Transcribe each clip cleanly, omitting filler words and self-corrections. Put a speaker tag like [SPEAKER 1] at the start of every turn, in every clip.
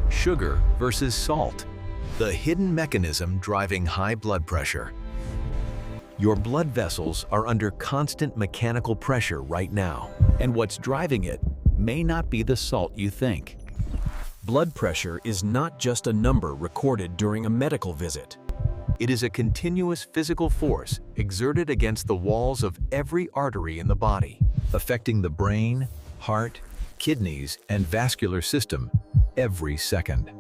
[SPEAKER 1] Sugar versus salt. The hidden mechanism driving high blood pressure. Your blood vessels are under constant mechanical pressure right now, and what's driving it may not be the salt you think.
[SPEAKER 2] Blood pressure is not just a number recorded during a medical visit.
[SPEAKER 1] It is a continuous physical force exerted against the walls of every artery in the body, affecting the brain, heart, kidneys, and vascular system every second.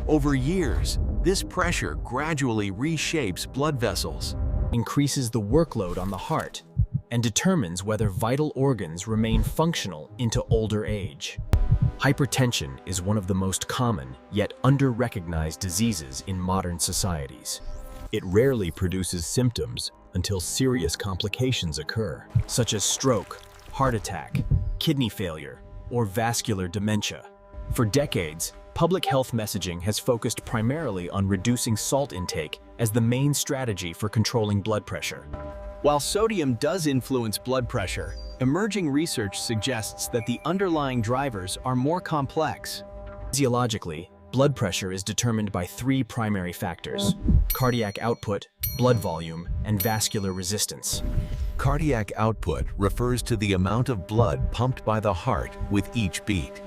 [SPEAKER 1] Over years, this pressure gradually reshapes blood vessels,
[SPEAKER 2] Increases the workload on the heart, and determines whether vital organs remain functional into older age. Hypertension is one of the most common yet under-recognized diseases in modern societies. It rarely produces symptoms until serious complications occur, such as stroke, heart attack, kidney failure, or vascular dementia. For decades, public health messaging has focused primarily on reducing salt intake as the main strategy for controlling blood pressure.
[SPEAKER 3] While sodium does influence blood pressure, emerging research suggests that the underlying drivers are more complex.
[SPEAKER 2] Physiologically, blood pressure is determined by three primary factors: cardiac output, blood volume, and vascular resistance.
[SPEAKER 1] Cardiac output refers to the amount of blood pumped by the heart with each beat.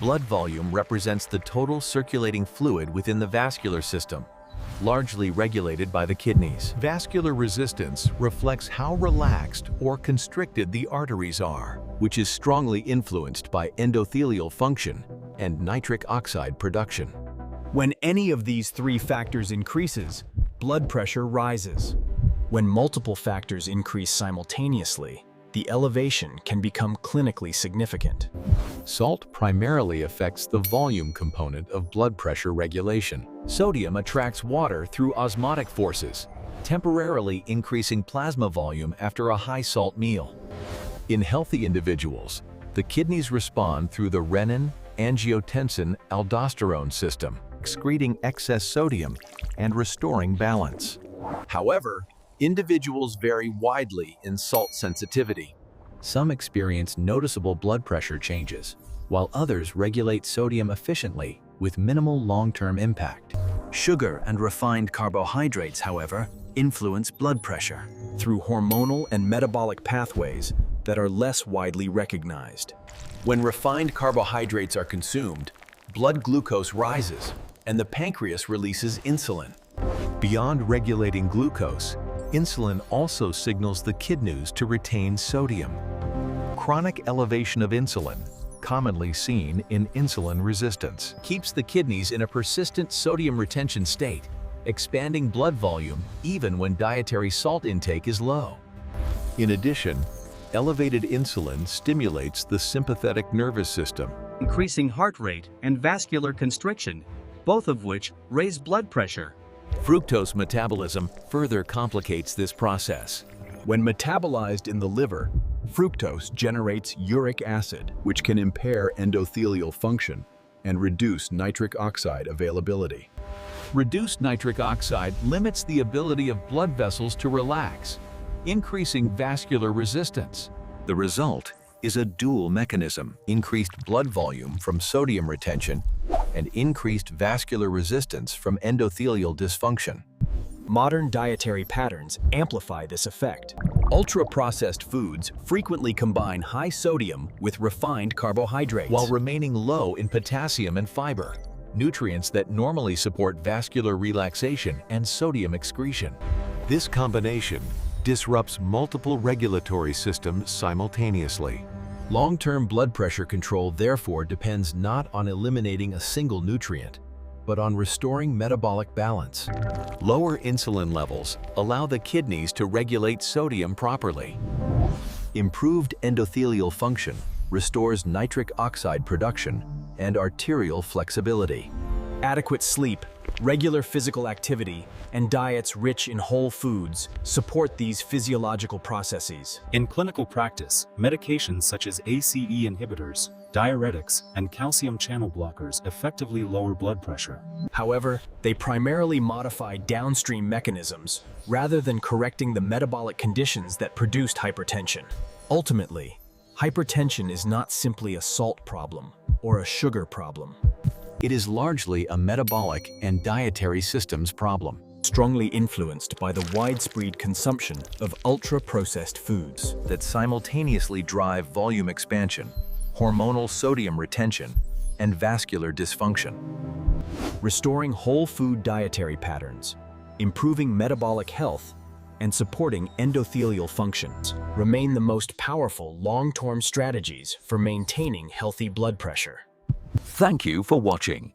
[SPEAKER 1] Blood volume represents the total circulating fluid within the vascular system, largely regulated by the kidneys. Vascular resistance reflects how relaxed or constricted the arteries are, which is strongly influenced by endothelial function and nitric oxide production.
[SPEAKER 2] When any of these three factors increases, blood pressure rises. When multiple factors increase simultaneously, the elevation can become clinically significant.
[SPEAKER 1] Salt primarily affects the volume component of blood pressure regulation. Sodium attracts water through osmotic forces, temporarily increasing plasma volume after a high salt meal. In healthy individuals, the kidneys respond through the renin-angiotensin-aldosterone system, excreting excess sodium and restoring balance. However, individuals vary widely in salt sensitivity. Some experience noticeable blood pressure changes, while others regulate sodium efficiently with minimal long-term impact.
[SPEAKER 3] Sugar and refined carbohydrates, however, influence blood pressure
[SPEAKER 2] Through hormonal and metabolic pathways that are less widely recognized.
[SPEAKER 3] When refined carbohydrates are consumed, blood glucose rises, and the pancreas releases insulin.
[SPEAKER 1] Beyond regulating glucose, insulin also signals the kidneys to retain sodium. Chronic elevation of insulin, commonly seen in insulin resistance,
[SPEAKER 3] Keeps the kidneys in a persistent sodium retention state, expanding blood volume even when dietary salt intake is low.
[SPEAKER 1] In addition, elevated insulin stimulates the sympathetic nervous system,
[SPEAKER 4] increasing heart rate and vascular constriction, both of which raise blood pressure.
[SPEAKER 3] Fructose metabolism further complicates this process.
[SPEAKER 2] When metabolized in the liver, fructose generates uric acid, which can impair endothelial function and reduce nitric oxide availability.
[SPEAKER 3] Reduced nitric oxide limits the ability of blood vessels to relax, increasing vascular resistance.
[SPEAKER 1] The result is a dual mechanism: increased blood volume from sodium retention and increased vascular resistance from endothelial dysfunction.
[SPEAKER 2] Modern dietary patterns amplify this effect. Ultra-processed foods frequently combine high sodium with refined carbohydrates,
[SPEAKER 1] While remaining low in potassium and fiber, nutrients that normally support vascular relaxation and sodium excretion. This combination disrupts multiple regulatory systems simultaneously.
[SPEAKER 3] Long-term blood pressure control therefore depends not on eliminating a single nutrient, but on restoring metabolic balance.
[SPEAKER 1] Lower insulin levels allow the kidneys to regulate sodium properly.
[SPEAKER 3] Improved endothelial function restores nitric oxide production and arterial flexibility.
[SPEAKER 2] Adequate sleep, regular physical activity, and diets rich in whole foods support these physiological processes.
[SPEAKER 5] In clinical practice, medications such as ACE inhibitors, diuretics, and calcium channel blockers effectively lower blood pressure.
[SPEAKER 2] However, they primarily modify downstream mechanisms rather than correcting the metabolic conditions that produced hypertension. Ultimately, hypertension is not simply a salt problem or a sugar problem.
[SPEAKER 3] It is largely a metabolic and dietary systems problem.
[SPEAKER 2] Strongly influenced by the widespread consumption of ultra-processed foods
[SPEAKER 1] that simultaneously drive volume expansion, hormonal sodium retention, and vascular dysfunction.
[SPEAKER 2] Restoring whole food dietary patterns, improving metabolic health, and supporting endothelial functions remain the most powerful long-term strategies for maintaining healthy blood pressure.
[SPEAKER 1] Thank you for watching.